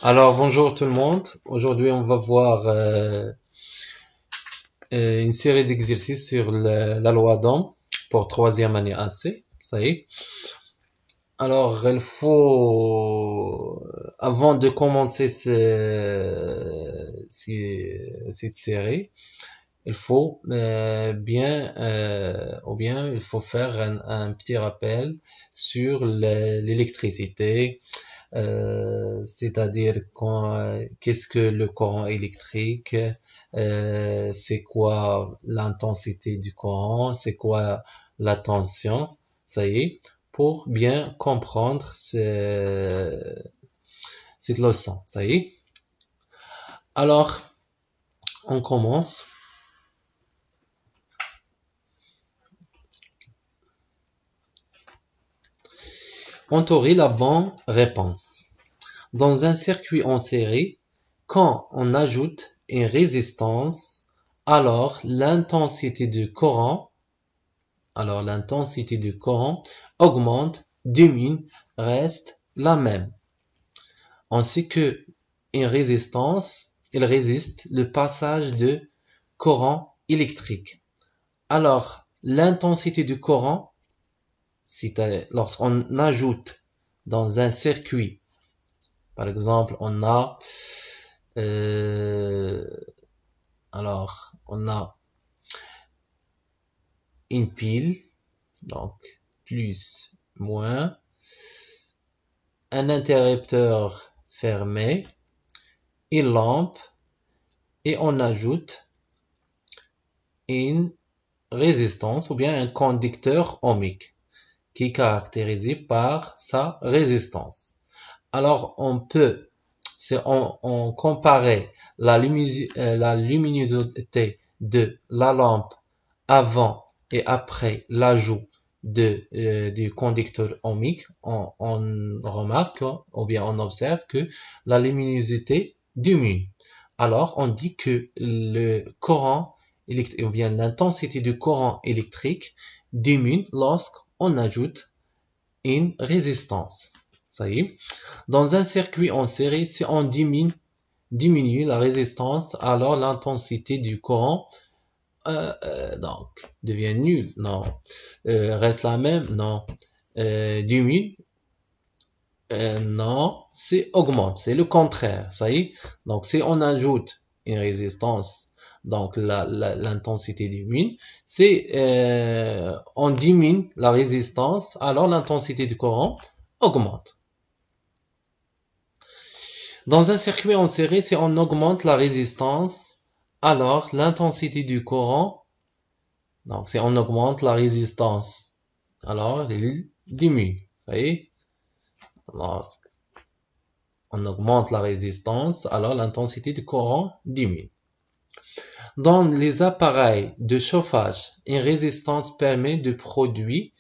Alors, bonjour tout le monde. Aujourd'hui, on va voir une série d'exercices sur la loi d'Ohm pour troisième année AC. Ça y est. Alors, il faut, avant de commencer cette série, il faut il faut faire un petit rappel sur l'électricité, c'est-à-dire qu'est-ce que le courant électrique, c'est quoi l'intensité du courant, c'est quoi la tension, ça y est, pour bien comprendre cette leçon, ça y est. Alors, on commence. On t'aurait la bonne réponse. Dans un circuit en série, quand on ajoute une résistance, alors l'intensité du courant augmente, diminue, reste la même. On sait que une résistance, elle résiste le passage de courant électrique. Alors, l'intensité du courant, lorsqu'on ajoute dans un circuit, par exemple, on a une pile, donc plus, moins, un interrupteur fermé, une lampe, et on ajoute une résistance ou bien un conducteur ohmique qui est caractérisé par sa résistance. Alors on peut, si on comparait la luminosité de la lampe avant et après l'ajout du conducteur ohmique, on remarque ou bien on observe que la luminosité diminue. Alors on dit que le courant électrique ou bien l'intensité du courant électrique diminue lorsqu'on ajoute une résistance. Ça y est. Dans un circuit en série, si on diminue la résistance, alors l'intensité du courant donc devient nulle. Non. Reste la même. Non. Diminue. Non. C'est augmente. C'est le contraire. Ça y est. Donc si on ajoute une résistance, donc l'intensité diminue. On diminue la résistance, alors l'intensité du courant augmente. Dans un circuit en série, si on augmente la résistance, alors l'intensité du courant, donc si on augmente la résistance, alors il diminue. Vous voyez? Alors, on augmente la résistance, alors l'intensité du courant diminue. Dans les appareils de chauffage, une résistance permet de produire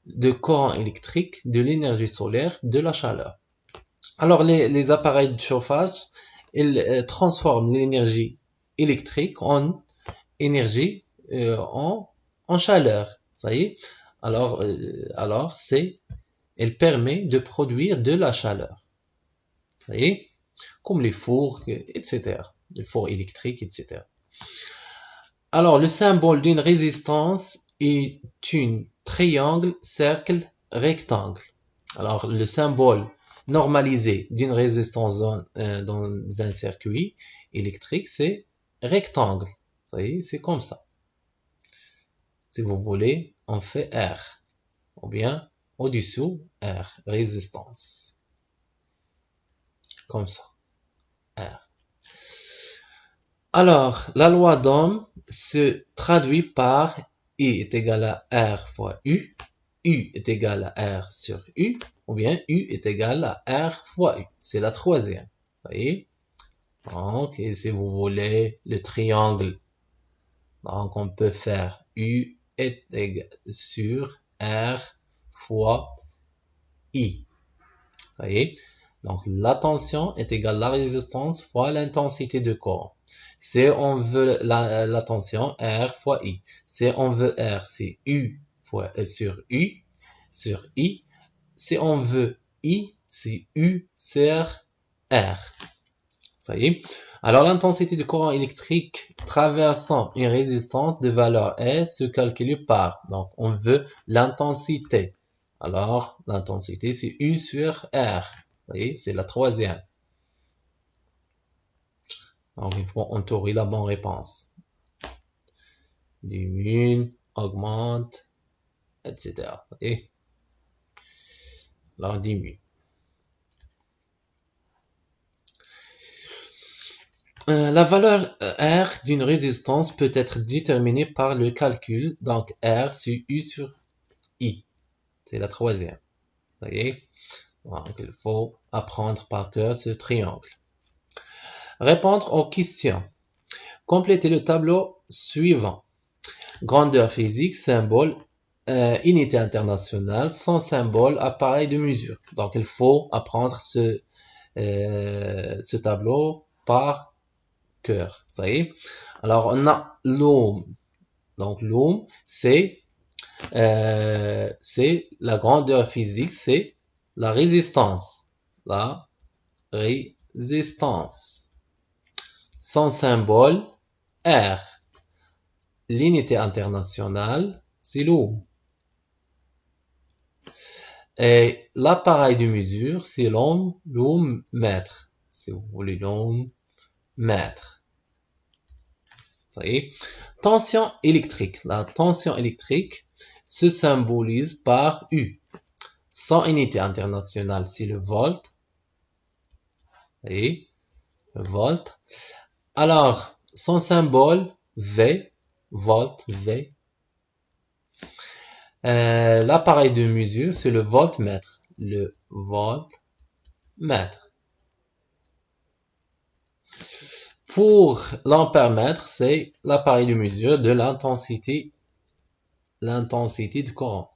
de courant électrique, de l'énergie solaire, de la chaleur. Alors les appareils de chauffage, ils transforment l'énergie électrique en énergie en chaleur. Ça y est. Alors elle permet de produire de la chaleur. Ça y est. Comme les fours, etc. Les fours électriques, etc. Alors le symbole d'une résistance est un triangle, cercle, rectangle. Alors le symbole normalisé d'une résistance dans un circuit électrique, c'est rectangle. Vous voyez, c'est comme ça. Si vous voulez, on fait R. Ou bien, au-dessous, R, résistance. Comme ça. R. Alors, la loi d'Ohm se traduit par I est égal à R fois U. U est égal à R sur U. Ou bien U est égal à R fois U. C'est la troisième. Vous voyez? Donc, et si vous voulez le triangle, donc on peut faire U est égal sur R fois I. Vous voyez? Donc, la tension est égale à la résistance fois l'intensité de courant. Si on veut la tension, R fois I. Si on veut R, c'est U fois sur I. Si on veut I, c'est U sur R. Ça y est. Alors, l'intensité du courant électrique traversant une résistance de valeur E se calcule par. Donc, on veut l'intensité. Alors, l'intensité, c'est U sur R. Vous voyez, c'est la troisième. Donc, il faut entourer la bonne réponse. Diminue, augmente, etc. Vous voyez? Alors, diminue. La valeur R d'une résistance peut être déterminée par le calcul. Donc, R, c'est U sur I. C'est la troisième. Ça y est. Donc, il faut apprendre par cœur ce triangle. Répondre aux questions. Complétez le tableau suivant. Grandeur physique, symbole, unité internationale, sans symbole, appareil de mesure. Donc, il faut apprendre ce tableau par cœur. Ça y est. Alors, on a l'ohm. Donc, l'ohm, c'est la grandeur physique, c'est la résistance. La résistance. Son symbole, R. L'unité internationale, c'est l'ohm. Et l'appareil de mesure, c'est l'ohm mètre. Si vous voulez, l'ohm mètre. Ça y est. Tension électrique. La tension électrique se symbolise par U. Son unité internationale, c'est le volt. Et le volt. Alors, son symbole, V. Volt, V. L'appareil de mesure, c'est le voltmètre. Le voltmètre. Pour l'ampèremètre, c'est l'appareil de mesure de l'intensité du courant.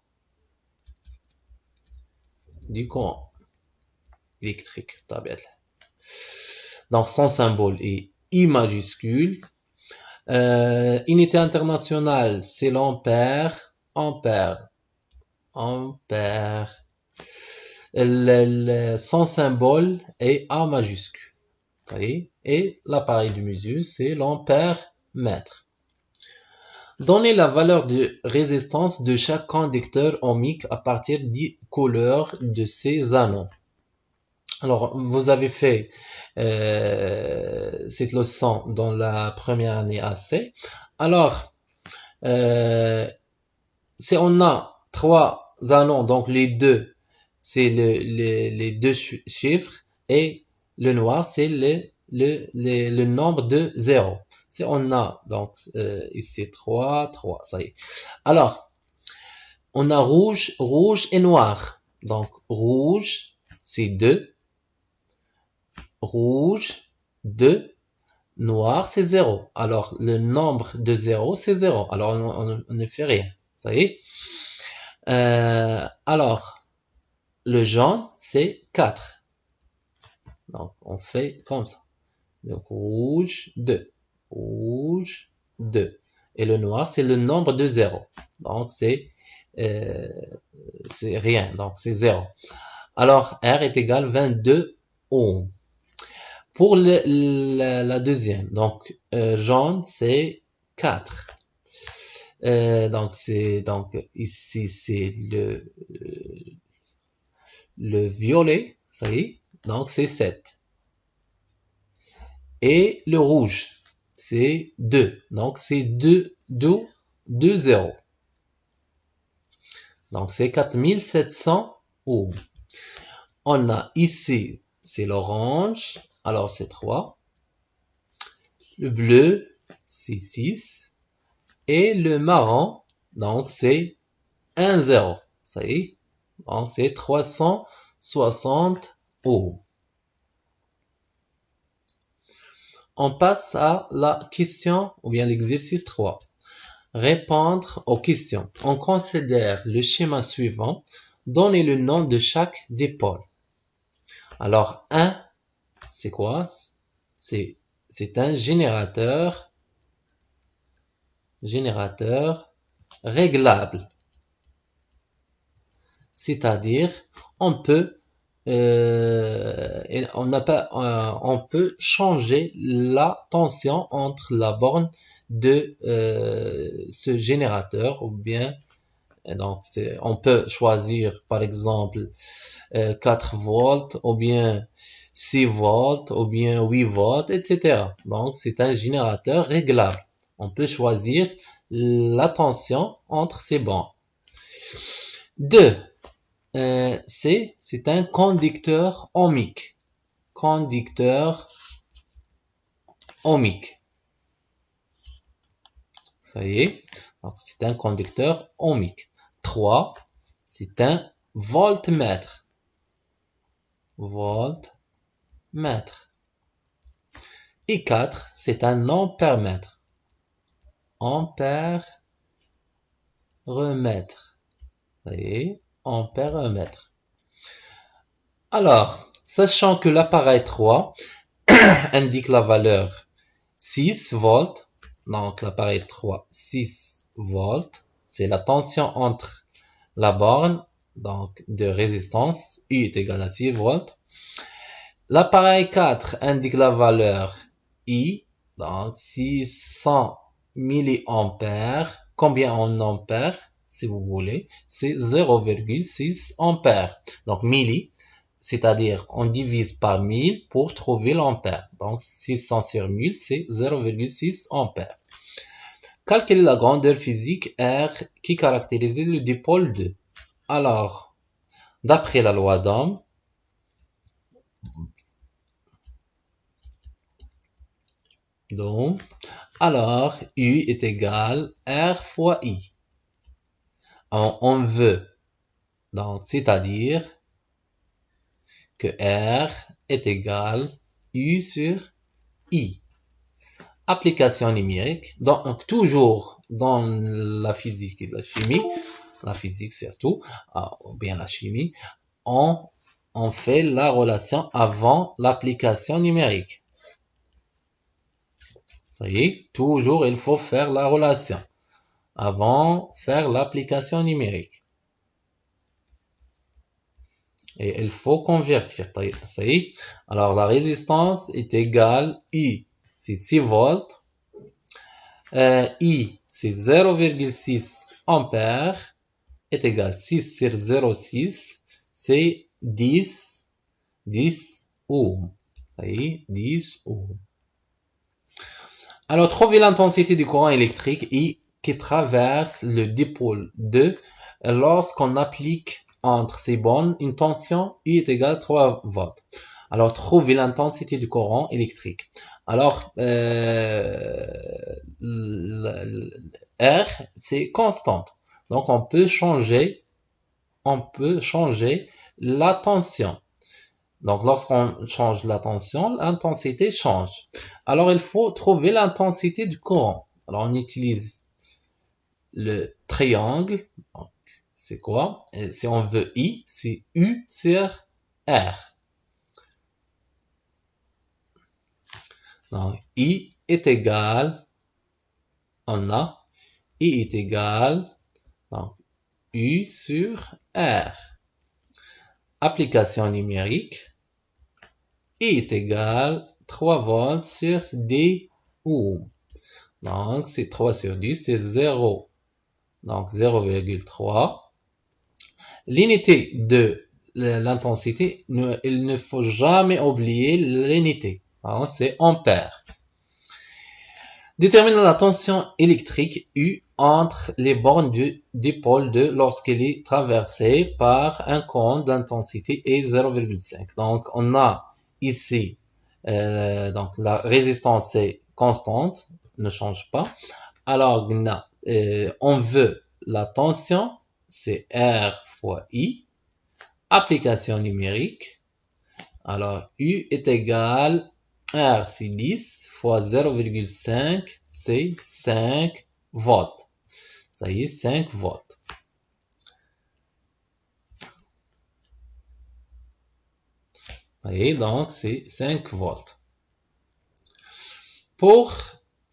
Du courant électrique. Donc, son symbole est I majuscule. Unité internationale, c'est l'ampère. Ampère. Son symbole est A majuscule. Et l'appareil de mesure, c'est l'ampère mètre. Donnez la valeur de résistance de chaque conducteur ohmique à partir des couleurs de ces anneaux. Alors, vous avez fait cette leçon dans la première année AC. Alors, si on a 3 anneaux, donc les deux, c'est les deux chiffres, et le noir, c'est le nombre de 0. Si on a, donc, ici 3, ça y est. Alors, on a rouge et noir. Donc, rouge, c'est 2. Rouge, 2. Noir, c'est 0. Alors, le nombre de 0, c'est 0. Alors, on ne fait rien. Ça y est. Alors, le jaune, c'est 4. Donc, on fait comme ça. Donc, rouge, 2. Rouge, 2. Et le noir, c'est le nombre de 0. Donc, c'est rien. Donc, c'est 0. Alors, R est égal à 22 ohms. Pour la deuxième, donc, jaune, c'est 4. Donc, ici, c'est le violet. Ça y est. Donc, c'est 7. Et le rouge, c'est 2. Donc, c'est 2, 0. Donc, c'est 4700 ohms. On a ici, c'est l'orange. Alors, c'est 3. Le bleu, c'est 6. Et le marron, donc, c'est 1, 0. Ça y est. Donc, c'est 360 ohms. On passe à la question, ou bien l'exercice 3. Répondre aux questions. On considère le schéma suivant. Donnez le nom de chaque dipôle. Alors, 1, c'est quoi? C'est un générateur réglable. C'est-à-dire, on peut et on peut changer la tension entre la borne de ce générateur ou bien donc on peut choisir par exemple 4 volts ou bien 6 volts ou bien 8 volts, etc. Donc c'est un générateur réglable. On peut choisir la tension entre ces bornes. 2. C'est un conducteur ohmique. Conducteur ohmique. Ça y est. Donc, c'est un conducteur ohmique. 3. C'est un voltmètre. Voltmètre. Et 4. C'est un ampèremètre. Ampèremètre. Ça y est. Ampèremètre. Alors, sachant que l'appareil 3 indique la valeur 6 volts, donc l'appareil 3, 6 volts, c'est la tension entre la borne donc de résistance, U est égal à 6 volts. L'appareil 4 indique la valeur I, donc 600 milliampères. Combien en ampères, si vous voulez, c'est 0,6 ampères. Donc milli, c'est-à-dire on divise par 1000 pour trouver l'ampère. Donc 600 sur 1000, c'est 0,6 ampères. Calculez la grandeur physique R qui caractérise le dipôle 2. Alors, d'après la loi d'Ohm, alors U est égal R fois I. Alors, on veut, donc c'est-à-dire que R est égal U sur I. Application numérique, donc toujours dans la physique et la chimie, la physique surtout, ou bien la chimie, on fait la relation avant l'application numérique. Ça y est, toujours il faut faire la relation avant faire l'application numérique. Et il faut convertir. Ça y est. Alors la résistance est égale I, c'est 6 volts. I, c'est 0,6 ampères, est égal 6 sur 0,6, c'est 10 ohms. Ça y est, 10 ohms. Alors, trouvez l'intensité du courant électrique I qui traverse le dipôle 2 lorsqu'on applique entre ces bornes une tension I est égale 3 volts. Alors, trouvez l'intensité du courant électrique. Alors, R, c'est constante. Donc, on peut changer la tension. Donc, lorsqu'on change la tension, l'intensité change. Alors, il faut trouver l'intensité du courant. Alors, on utilise le triangle. C'est quoi? Et si on veut I, c'est U sur R. Donc, I est égal, on a, I est égal, donc, U sur R. Application numérique, I est égal 3 volts sur 10 ohms. Donc, c'est 3 sur 10, c'est 0. Donc, 0,3. L'unité de l'intensité, il ne faut jamais oublier l'unité. C'est ampère. Détermine la tension électrique U entre les bornes du dipôle 2 lorsqu'elle est traversée par un courant d'intensité E 0,5. Donc, on a ici, donc la résistance est constante, ne change pas. Alors, on veut la tension, c'est R fois I. Application numérique. Alors, U est égal R, c'est 10 fois 0,5, c'est 5 volts. Ça y est, 5 volts. Ça y est, donc c'est 5 volts. Pour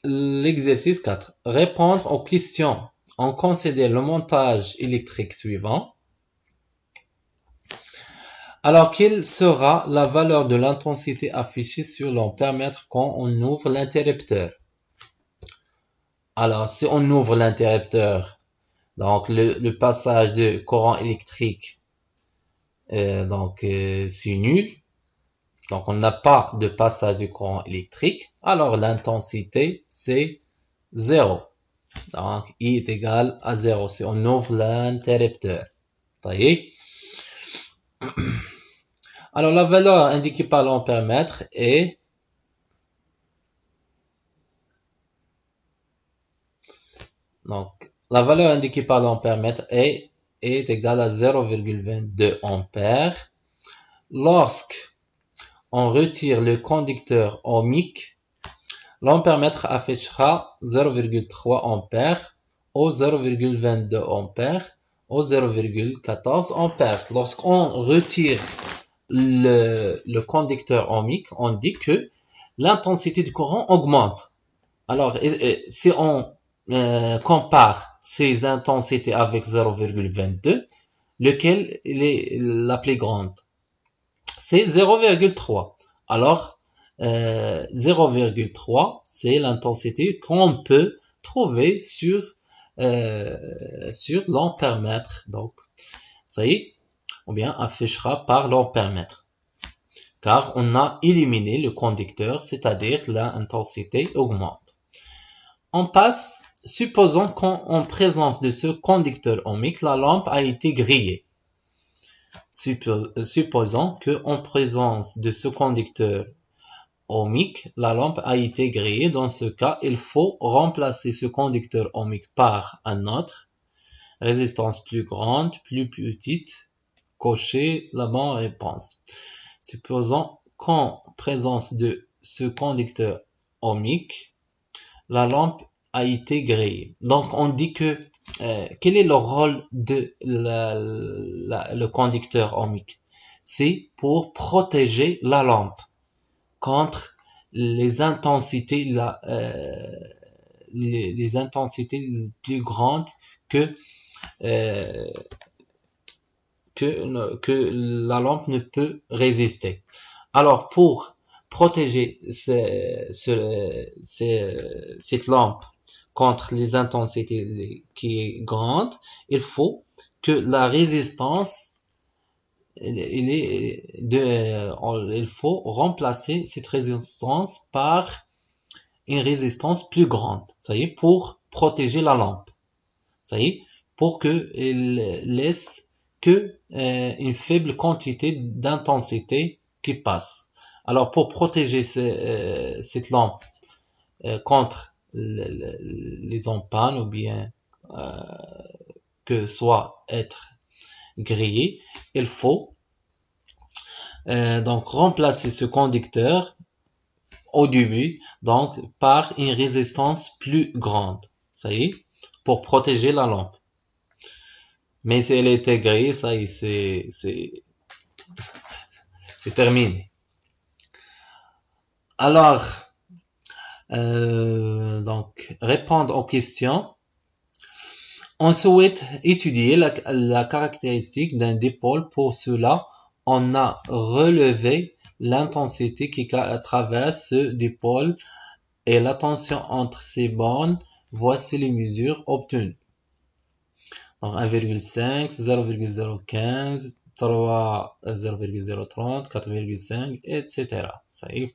l'exercice 4, répondre aux questions. On considère le montage électrique suivant. Alors, quelle sera la valeur de l'intensité affichée sur l'ampèremètre quand on ouvre l'interrupteur? Alors, si on ouvre l'interrupteur, donc le passage de courant électrique, c'est nul. Donc, on n'a pas de passage de courant électrique. Alors, l'intensité, c'est 0. Donc, I est égal à 0 si on ouvre l'interrupteur. Ça y est. Alors, la valeur indiquée par l'ampèremètre est la valeur indiquée par l'ampèremètre est égale à 0,22 ampères. Lorsque on retire le conducteur ohmique, l'ampèremètre affichera 0,3 ampères ou 0,22 ampères ou 0,14 ampères. Lorsqu'on retire le conducteur ohmique, on dit que l'intensité du courant augmente. Alors, si on compare ces intensités avec 0,22, lequel est la plus grande? C'est 0,3. Alors, 0,3, c'est l'intensité qu'on peut trouver sur l'ampèremètre. Donc, ça y est, ou bien affichera par l'ampèremètre. Car on a éliminé le conducteur, c'est-à-dire l'intensité augmente. On passe, supposons qu'en présence de ce conducteur ohmique, la lampe a été grillée. Supposons qu'en présence de ce conducteur ohmique, la lampe a été grillée. Dans ce cas, il faut remplacer ce conducteur ohmique par un autre. Résistance plus grande, plus petite. Cocher la bonne réponse. Supposons qu'en présence de ce conducteur ohmique, la lampe a été grillée. Donc, on dit que quel est le rôle de le conducteur ohmique? C'est pour protéger la lampe contre les intensités, les intensités plus grandes que, euh, que la lampe ne peut résister. Alors, pour protéger cette lampe contre les intensités qui est grande, il faut que la résistance, il faut remplacer cette résistance par une résistance plus grande. Ça y est, pour protéger la lampe. Ça y est, pour qu'il laisse que une faible quantité d'intensité qui passe. Alors, pour protéger cette lampe contre les empannes ou bien que soit être grillé, il faut donc remplacer ce conducteur au début donc par une résistance plus grande. Ça y est, pour protéger la lampe. Mais si elle était grillée, ça y est, c'est terminé. Alors, donc, répondre aux questions. On souhaite étudier la caractéristique d'un dipôle. Pour cela, on a relevé l'intensité qui traverse ce dipôle et la tension entre ces bornes. Voici les mesures obtenues. Donc 1,5, 0,015, 3, 0,030, 4,5, etc. Ça y est.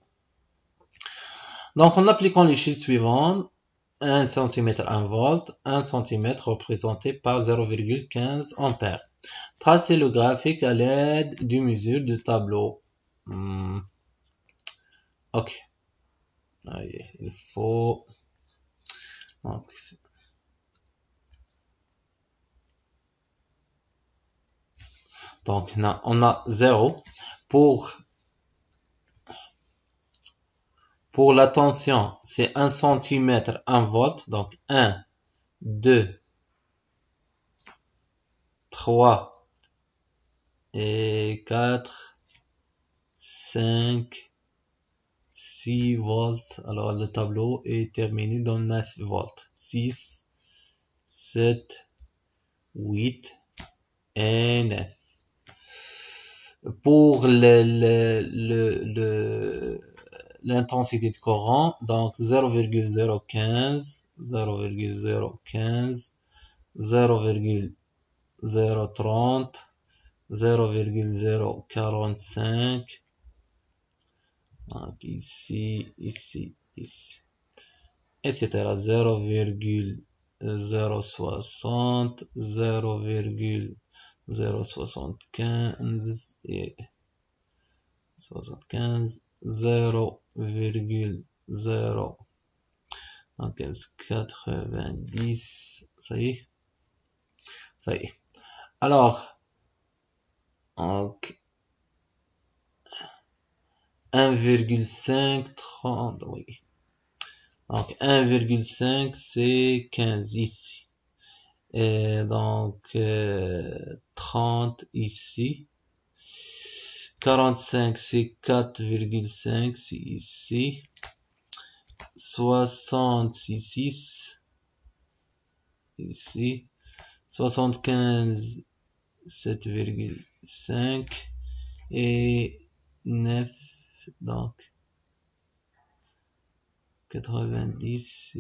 Donc en appliquant les chiffres suivants, 1 cm 1 volt, 1 cm représenté par 0,15 ampères. Tracez le graphique à l'aide d'une mesure de tableau. Ok. Allez, il faut... Donc, on a 0 pour la tension, c'est 1 cm 1 volt. Donc 1, 2, 3 et 4, 5, 6 volts. Alors le tableau est terminé dans 9 volts. 6, 7, 8 et 9. Pour l'intensité de courant, donc 0,015, 0,015, 0,030, 0,045, donc ici, ici, ici, etc. 0,060, 0,075 et 75, 0,0 donc 90, ça y est, ça y est. Alors, donc 1,530, oui. Donc 1,5 c'est 15 ici. Et donc 30 ici. 45 c'est 4,5 c'est ici. 66 ici. 75 7,5 et 9 donc 90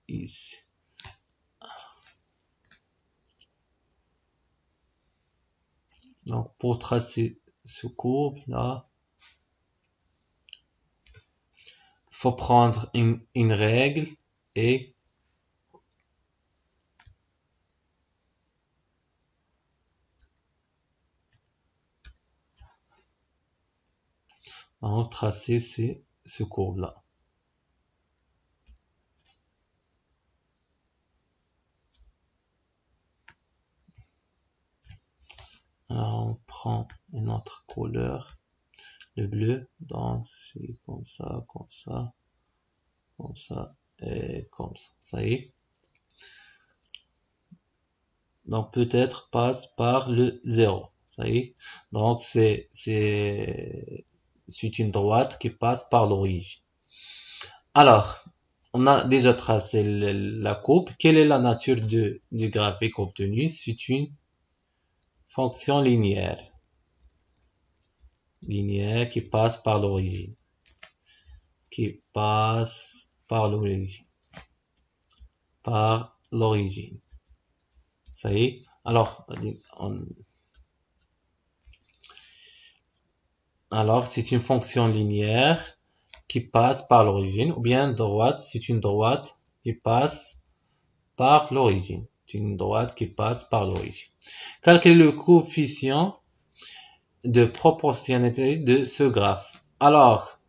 ici. Donc pour tracer ce courbe là, faut prendre une règle et donc tracer ce courbe là. Alors on prend une autre couleur, le bleu, donc c'est comme ça, comme ça, comme ça et comme ça. Ça y est. Donc peut-être passe par le 0. Ça y est. Donc c'est une droite qui passe par l'origine. Alors, on a déjà tracé la courbe. Quelle est la nature du graphique obtenu? C'est une fonction linéaire. Linéaire qui passe par l'origine. Qui passe par l'origine. Par l'origine. Ça y est. Alors, c'est une fonction linéaire qui passe par l'origine, ou bien droite, c'est une droite qui passe par l'origine. C'est une droite qui passe par l'origine. Calculer le coefficient de proportionnalité de ce graphe. Alors,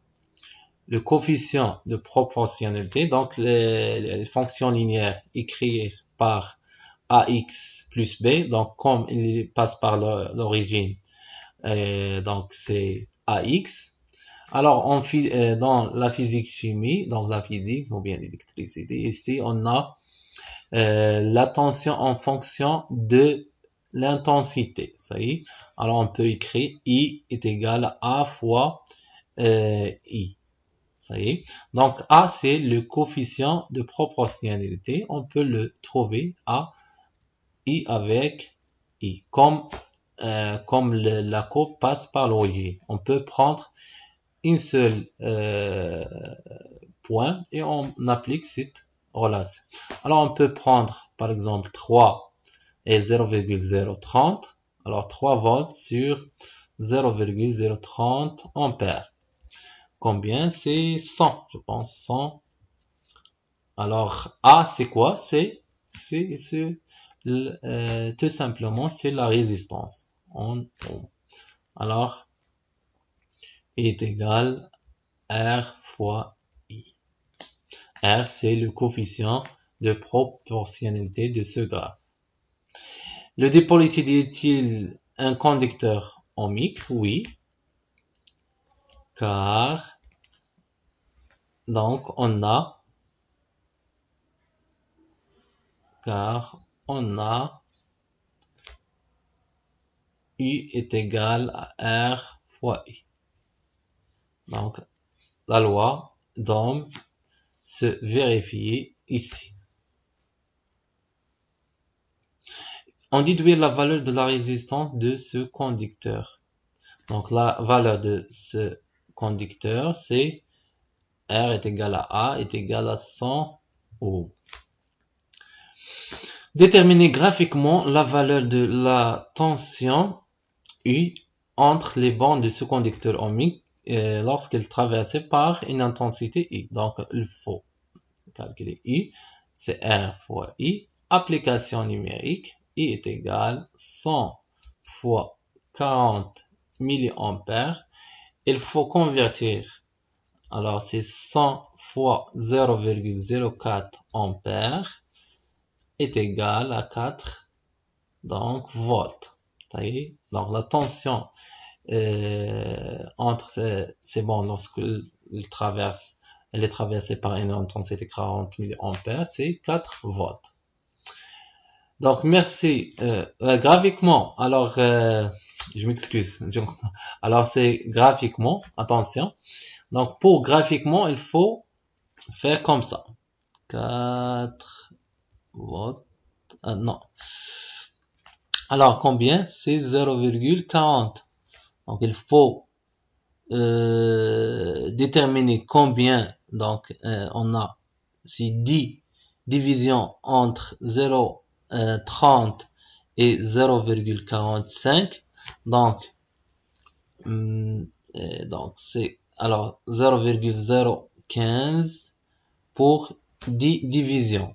le coefficient de proportionnalité, donc les fonctions linéaires écrites par ax plus b, donc comme il passe par l'origine, donc c'est ax. Alors, dans la physique chimie, donc la physique ou bien l'électricité, ici on a la tension en fonction de l'intensité. Ça y est. Alors, on peut écrire I est égal à A fois I. Ça y est. Donc, A, c'est le coefficient de proportionnalité. On peut le trouver à I avec I. Comme la courbe passe par l'origine. On peut prendre une seule point et on applique cette relation. Alors on peut prendre par exemple 3 et 0,030. Alors 3 volts sur 0,030 ampères. Combien? C'est 100, je pense 100. Alors A c'est quoi? C'est tout simplement c'est la résistance en ohm. Alors est égal R fois I. R, c'est le coefficient de proportionnalité de ce graphe. Le dipôle est-il un conducteur ohmique? Oui. Car, donc, on a U est égal à R fois I. Donc, la loi d'Ohm se vérifie ici. On déduit la valeur de la résistance de ce conducteur. Donc la valeur de ce conducteur, c'est R est égal à A est égal à 100 ohms. Déterminer graphiquement la valeur de la tension U entre les bandes de ce conducteur ohmique lorsqu'il est traversé par une intensité I. Donc il faut calculer I, c'est R fois I. Application numérique, I est égal 100 fois 40 milliampères. Il faut convertir, alors c'est 100 fois 0,04 ampères est égal à 4 donc volts. Donc la tension entre ces bandes lorsqu'il traverse, elle est traversée par une intensité 40 milliampères, c'est 4 volts. Donc merci. Graphiquement, alors je m'excuse. Alors c'est graphiquement, attention. Donc pour graphiquement, il faut faire comme ça. 4 volts. Non. Alors combien? C'est 0,40. Donc il faut déterminer combien. Donc on a si 10 divisions entre 0,30 et 0,45. Donc c'est alors 0,015 pour 10 divisions.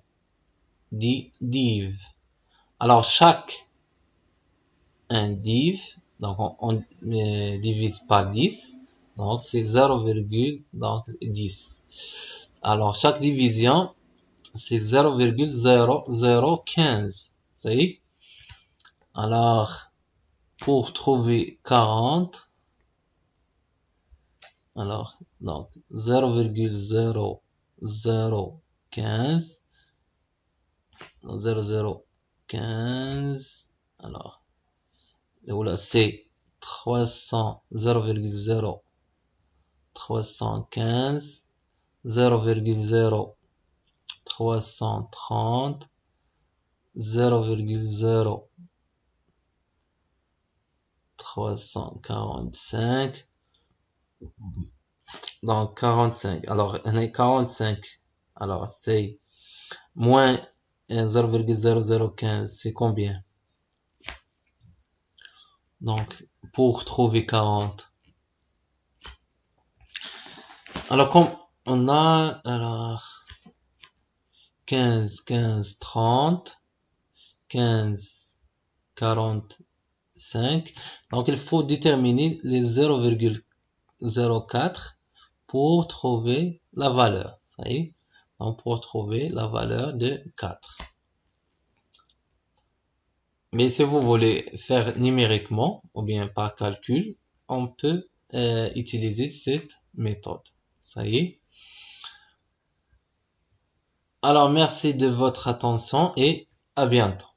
10 div. Alors chaque un div, donc on divise par 10, donc c'est 0,10. Alors chaque division c'est 0,0015. Ça y est. Alors pour trouver 40, alors donc 0,0015 0015, alors là c'est 0,0315 0,0330 0,0345 donc 45. Alors on est 45. Alors c'est moins 0,0015, c'est combien? Donc pour trouver 40. Alors comme on a alors 15, 15, 30, 15, 45. Donc il faut déterminer les 0,04 pour trouver la valeur. Ça y est. Donc pour trouver la valeur de 4. Mais si vous voulez faire numériquement ou bien par calcul, on peut utiliser cette méthode. Ça y est. Alors merci de votre attention et à bientôt.